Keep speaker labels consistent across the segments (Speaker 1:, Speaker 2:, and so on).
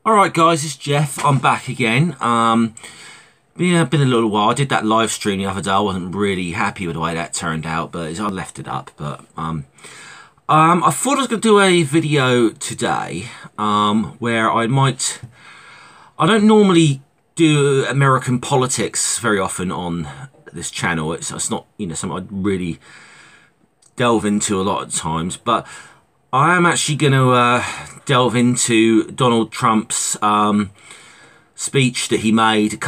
Speaker 1: Alright guys, it's Jeff. I'm back again. Yeah, been a little while. I did that live stream the other day. I wasn't really happy with the way that turned out, but I left it up. But I thought I was going to do a video today where I don't normally do American politics very often on this channel. It's not, something I really delve into a lot of times, but I am actually going to delve into Donald Trump's speech that he made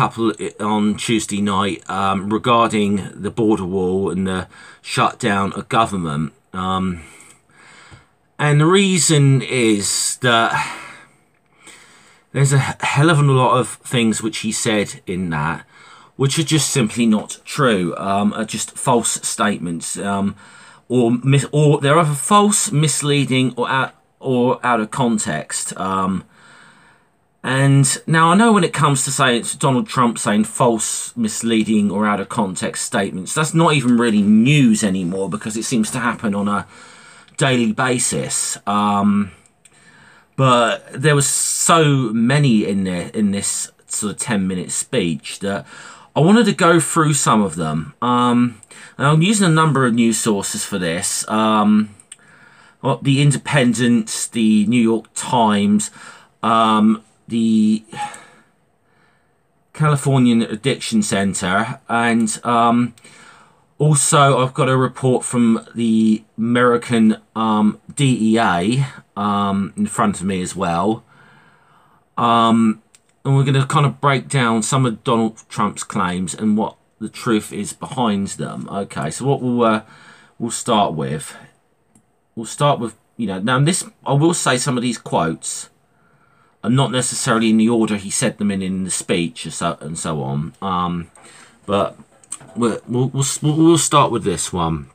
Speaker 1: on Tuesday night regarding the border wall and the shutdown of government. And the reason is that there's a hell of a lot of things which he said in that which are just simply not true, are just false statements. Or they're either false, misleading, or out of context. And now I know when it comes to Donald Trump saying false, misleading, or out of context statements, that's not even really news anymore because it seems to happen on a daily basis. But there was so many in this sort of 10-minute speech that I wanted to go through some of them. I'm using a number of news sources for this. The Independent, the New York Times, the Californian Addiction Center, and also I've got a report from the American DEA in front of me as well. And we're going to kind of break down some of Donald Trump's claims and what the truth is behind them. Okay, so what we'll start with. Now this, I will say some of these quotes are not necessarily in the order he said them in the speech and so on. But we'll start with this one.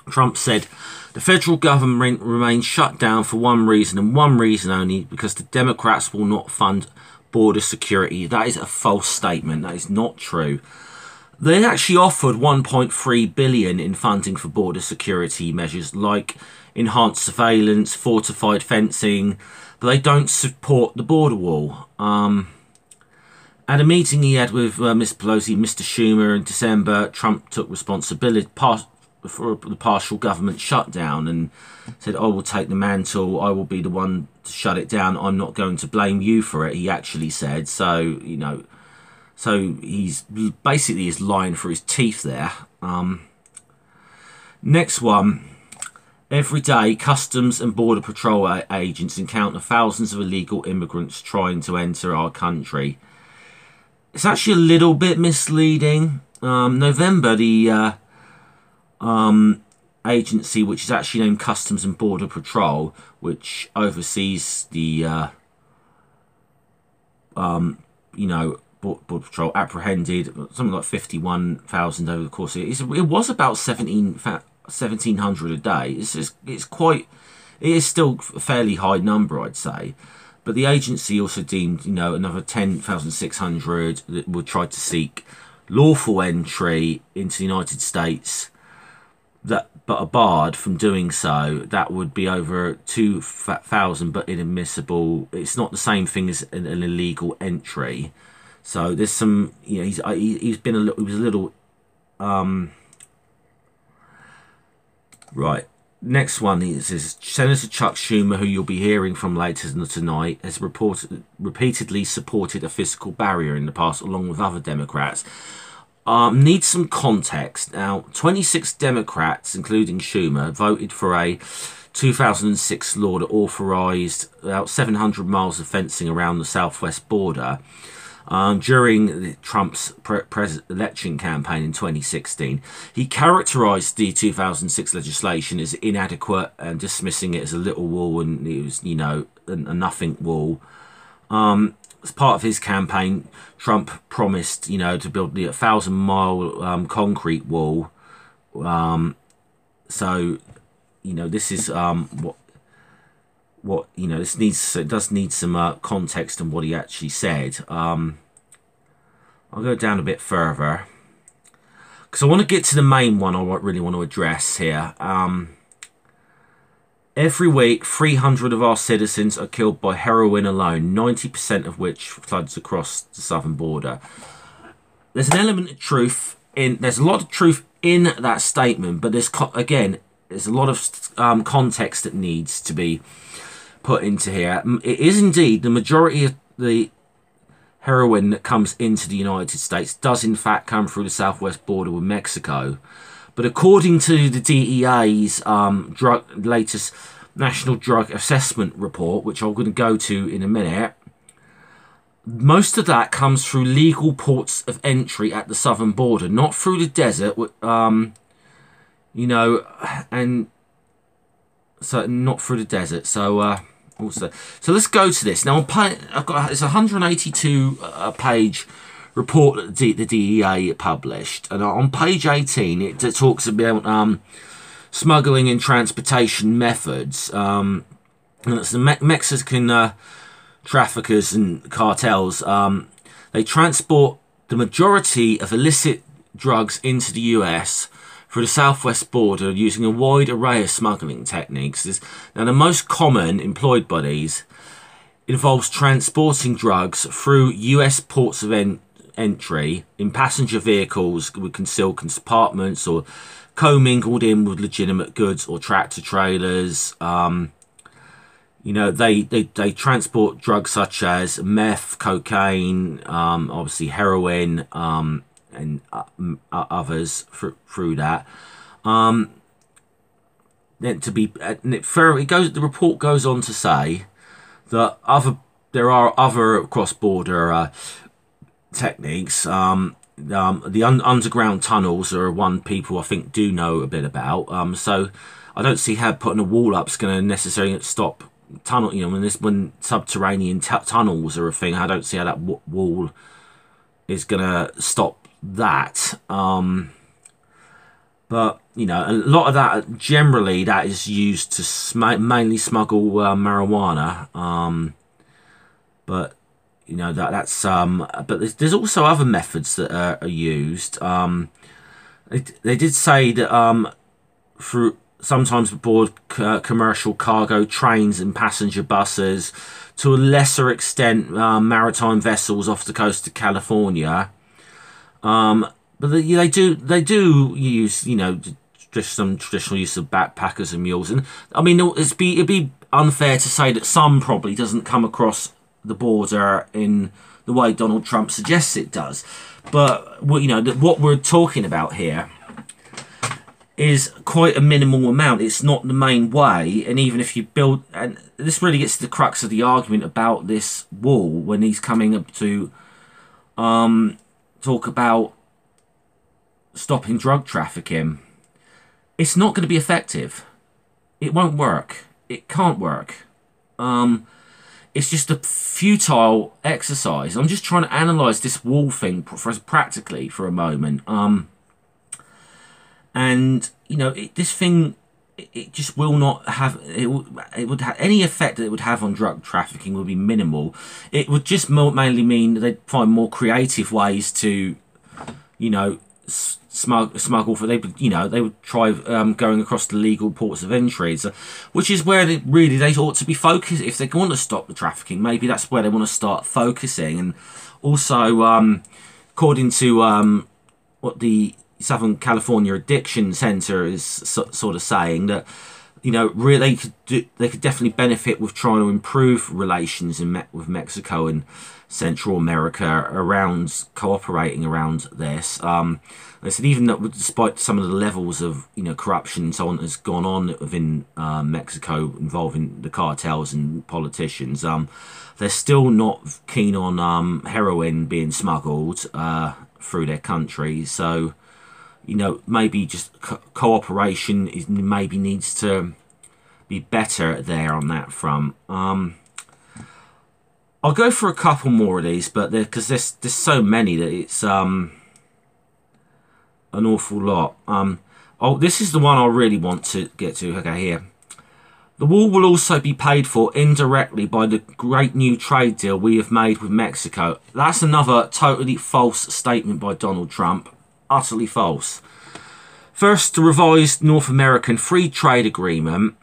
Speaker 1: Trump said, "The federal government remains shut down for one reason and one reason only, because the Democrats will not fund border security." That is a false statement. That is not true. They actually offered $1.3 billion in funding for border security measures like enhanced surveillance, fortified fencing, but they don't support the border wall. At a meeting he had with Ms. Pelosi, Mr. Schumer in December, Trump took responsibility for the partial government shutdown and said, "I will take the mantle. I will be the one to shut it down. I'm not going to blame you for it," he actually said. So, so he's basically is lying for his teeth there. Next one. Every day, Customs and Border Patrol agents encounter thousands of illegal immigrants trying to enter our country. It's actually a little bit misleading. November, the agency, which is actually named Customs and Border Patrol, which oversees the Border Patrol, apprehended something like 51,000 over the course of it. It was about 1,700 a day. It is still a fairly high number, I'd say. But the agency also deemed, another 10,600 that would try to seek lawful entry into the United States, but are barred from doing so. That would be over 2,000, but inadmissible. It's not the same thing as an illegal entry. So there's some, he was a little, right. Next one is Senator Chuck Schumer, who you'll be hearing from later tonight, has repeatedly supported a fiscal barrier in the past, along with other Democrats. Needs some context. Now, 26 Democrats, including Schumer, voted for a 2006 law that authorized about 700 miles of fencing around the southwest border. During Trump's election campaign in 2016, he characterized the 2006 legislation as inadequate and dismissing it as a little wall, and it was, a nothing wall. As part of his campaign, Trump promised, to build the 1,000-mile concrete wall. So, this is it does need some context on what he actually said. I'll go down a bit further because I want to get to the main one I really want to address here. Every week, 300 of our citizens are killed by heroin alone, 90% of which floods across the southern border. There's an element of truth in. There's a lot of truth in that statement, but there's a lot of context that needs to be put into here. It is indeed the majority of the heroin that comes into the United States does in fact come through the southwest border with Mexico. But according to the DEA's latest National Drug Assessment Report, which I'm going to go to in a minute, most of that comes through legal ports of entry at the southern border, not through the desert, you know, and so not through the desert. So also, so let's go to this now. I've got it's a 182 page report that the DEA published, and on page 18 it talks about smuggling and transportation methods, and it's the Mexican traffickers and cartels. They transport the majority of illicit drugs into the US through the southwest border using a wide array of smuggling techniques. Now, the most common employed by these involves transporting drugs through US ports of entry in passenger vehicles with concealed compartments or commingled in with legitimate goods or tractor trailers. You know, they transport drugs such as meth, cocaine, obviously heroin, and others through that. Then the report goes on to say that there are other cross-border techniques. The underground tunnels are one people I think do know a bit about. So I don't see how putting a wall up is going to necessarily stop tunnel. You know, when subterranean tunnels are a thing, I don't see how that wall is going to stop that. But you know, a lot of that generally that is used to mainly smuggle marijuana. But you know that's but there's also other methods that are used. They did say that through sometimes aboard commercial cargo trains and passenger buses, to a lesser extent maritime vessels off the coast of California. But they do use, you know, just some traditional use of backpackers and mules. And I mean, it'd be unfair to say that some probably doesn't come across the border in the way Donald Trump suggests it does. But you know, what we're talking about here is quite a minimal amount. It's not the main way, and even if you build, and this really gets to the crux of the argument about this wall when he's coming up to talk about stopping drug trafficking. It's not going to be effective. It won't work. It can't work. It's just a futile exercise. I'm just trying to analyse this wall thing practically for a moment. And you know, this thing, it just will not have. It would have any effect that it would have on drug trafficking would be minimal. It would just mainly mean that they'd find more creative ways to, you know, smuggle for. They would try going across the legal ports of entry, so, which is where they ought to be focused. If they want to stop the trafficking, maybe that's where they want to start focusing. And also, according to what the Southern California Addiction Center is sort of saying, that you know, really they could definitely benefit with trying to improve relations with Mexico and Central America around cooperating around this. They said even that despite some of the levels of, you know, corruption and so on has gone on within Mexico involving the cartels and politicians, they're still not keen on heroin being smuggled through their country. So, you know, maybe just cooperation maybe needs to be better there on that front. I'll go for a couple more of these, but because there's so many that it's an awful lot. Oh, this is the one I really want to get to. Okay, here. The wall will also be paid for indirectly by the great new trade deal we have made with Mexico. That's another totally false statement by Donald Trump. Utterly false. First, the revised North American Free Trade Agreement.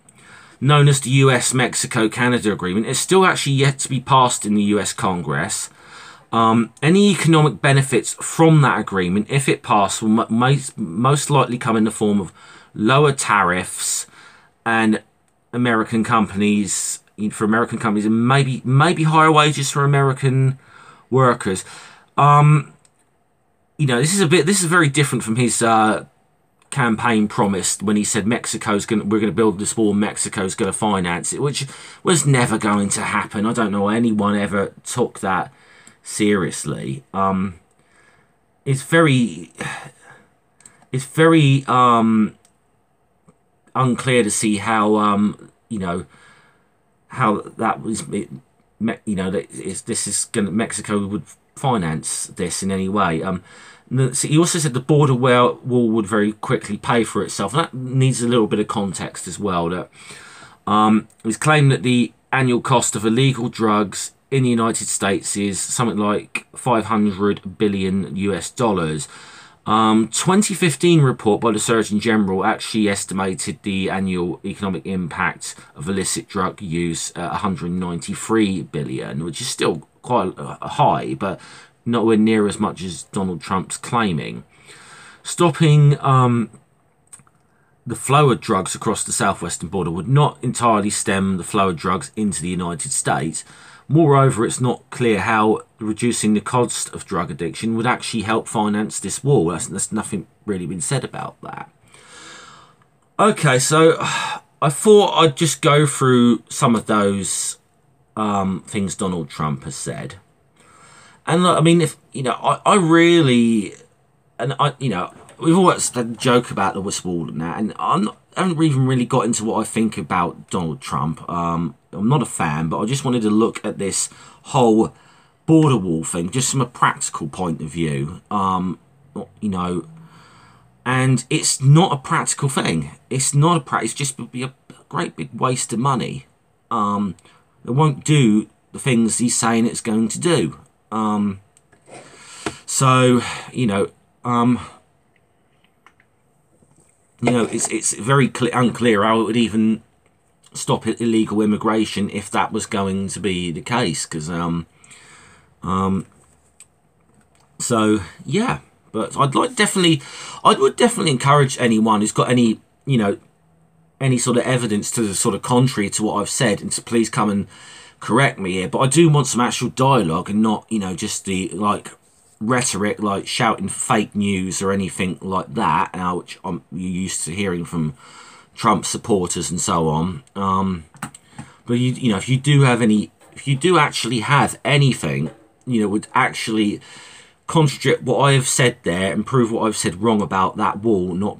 Speaker 1: known as the US-Mexico-Canada Agreement. It's still actually yet to be passed in the US Congress. Any economic benefits from that agreement, if it passed, will most likely come in the form of lower tariffs and American companies, and maybe higher wages for American workers. This is very different from his campaign promised when he said we're going to build this wall, Mexico's going to finance it, which was never going to happen. I don't know anyone ever took that seriously. It's very unclear to see how how that was Mexico would finance this in any way. He also said the border wall would very quickly pay for itself. And that needs a little bit of context as well. That he's claimed that the annual cost of illegal drugs in the United States is something like $500 billion US. 2015 report by the Surgeon General actually estimated the annual economic impact of illicit drug use at 193 billion, which is still quite high, but nowhere near as much as Donald Trump's claiming. Stopping the flow of drugs across the southwestern border would not entirely stem the flow of drugs into the United States. Moreover, it's not clear how reducing the cost of drug addiction would actually help finance this wall. There's nothing really been said about that. Okay, so I thought I'd just go through some of those things Donald Trump has said. And I mean, if I really, and we've always had a joke about the wall and that, and I haven't even really got into what I think about Donald Trump. I'm not a fan, but I just wanted to look at this whole border wall thing just from a practical point of view. And it's not a practical thing. It's just would be a great big waste of money. It won't do the things he's saying it's going to do. It's very unclear how it would even stop illegal immigration if that was going to be the case. Because but I would definitely encourage anyone who's got any sort of evidence to the sort of contrary to what I've said, and to please come and correct me here. But I do want some actual dialogue, and not just the rhetoric, like shouting fake news or anything like that, which I'm used to hearing from Trump supporters and so on. But if you do actually have anything, would actually contradict what I have said there and prove what I've said wrong about that wall not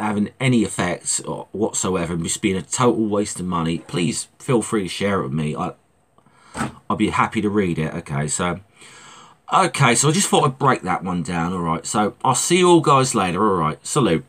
Speaker 1: having any effect whatsoever, and just being a total waste of money, please feel free to share it with me. I'll be happy to read it. Okay, so I just thought I'd break that one down. All right, so I'll see you all guys later. All right, salute.